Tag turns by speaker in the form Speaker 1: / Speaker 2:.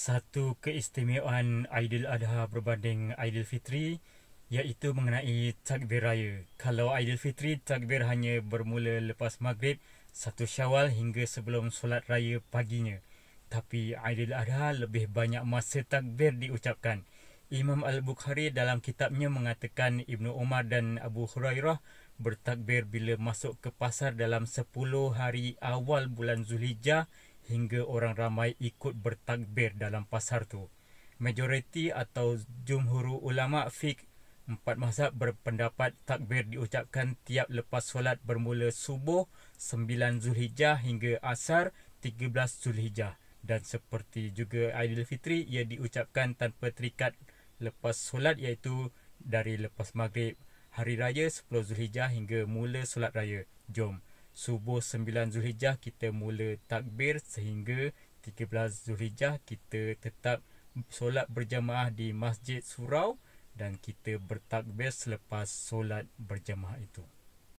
Speaker 1: Satu keistimewaan Aidiladha berbanding Aidilfitri iaitu mengenai takbir raya. Kalau Aidilfitri, takbir hanya bermula lepas maghrib 1 Syawal hingga sebelum solat raya paginya. Tapi Aidiladha lebih banyak masa takbir diucapkan. Imam Al-Bukhari dalam kitabnya mengatakan Ibnu Umar dan Abu Hurairah bertakbir bila masuk ke pasar dalam 10 hari awal bulan Zulhijjah hingga orang ramai ikut bertakbir dalam pasar tu. Majoriti atau jumhur ulama fiqh 4 mazhab berpendapat takbir diucapkan tiap lepas solat bermula subuh 9 Zulhijjah hingga asar 13 Zulhijjah. Dan seperti juga Aidilfitri, ia diucapkan tanpa terikat lepas solat, iaitu dari lepas maghrib hari raya 10 Zulhijjah hingga mula solat raya. Jom, subuh 9 Zulhijjah kita mula takbir sehingga 13 Zulhijjah kita tetap solat berjamaah di Masjid Surau dan kita bertakbir selepas solat berjamaah itu.